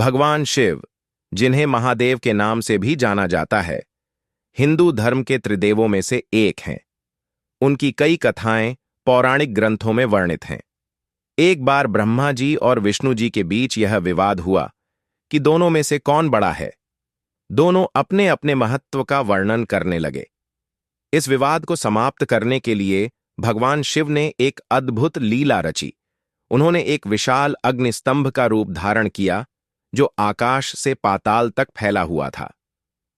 भगवान शिव, जिन्हें महादेव के नाम से भी जाना जाता है, हिंदू धर्म के त्रिदेवों में से एक हैं। उनकी कई कथाएं पौराणिक ग्रंथों में वर्णित हैं। एक बार ब्रह्मा जी और विष्णु जी के बीच यह विवाद हुआ कि दोनों में से कौन बड़ा है। दोनों अपने अपने महत्व का वर्णन करने लगे। इस विवाद को समाप्त करने के लिए भगवान शिव ने एक अद्भुत लीला रची। उन्होंने एक विशाल अग्निस्तंभ का रूप धारण किया जो आकाश से पाताल तक फैला हुआ था।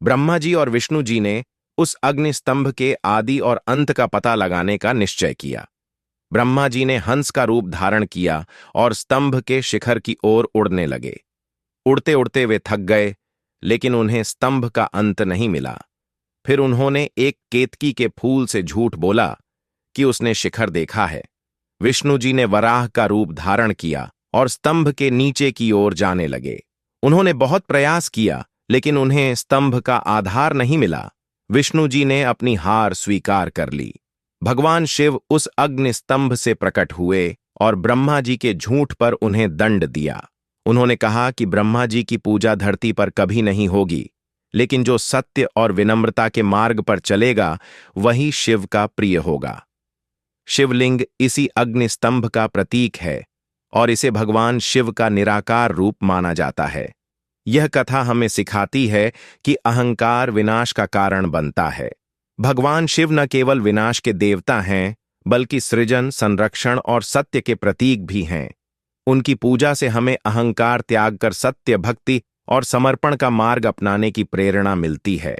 ब्रह्मा जी और विष्णु जी ने उस अग्निस्तंभ के आदि और अंत का पता लगाने का निश्चय किया। ब्रह्मा जी ने हंस का रूप धारण किया और स्तंभ के शिखर की ओर उड़ने लगे। उड़ते उड़ते वे थक गए, लेकिन उन्हें स्तंभ का अंत नहीं मिला। फिर उन्होंने एक केतकी के फूल से झूठ बोला कि उसने शिखर देखा है। विष्णु जी ने वराह का रूप धारण किया और स्तंभ के नीचे की ओर जाने लगे। उन्होंने बहुत प्रयास किया, लेकिन उन्हें स्तंभ का आधार नहीं मिला। विष्णु जी ने अपनी हार स्वीकार कर ली। भगवान शिव उस अग्निस्तंभ से प्रकट हुए और ब्रह्मा जी के झूठ पर उन्हें दंड दिया। उन्होंने कहा कि ब्रह्मा जी की पूजा धरती पर कभी नहीं होगी, लेकिन जो सत्य और विनम्रता के मार्ग पर चलेगा वही शिव का प्रिय होगा। शिवलिंग इसी अग्निस्तंभ का प्रतीक है और इसे भगवान शिव का निराकार रूप माना जाता है। यह कथा हमें सिखाती है कि अहंकार विनाश का कारण बनता है। भगवान शिव न केवल विनाश के देवता हैं, बल्कि सृजन, संरक्षण और सत्य के प्रतीक भी हैं। उनकी पूजा से हमें अहंकार त्याग कर सत्य, भक्ति और समर्पण का मार्ग अपनाने की प्रेरणा मिलती है।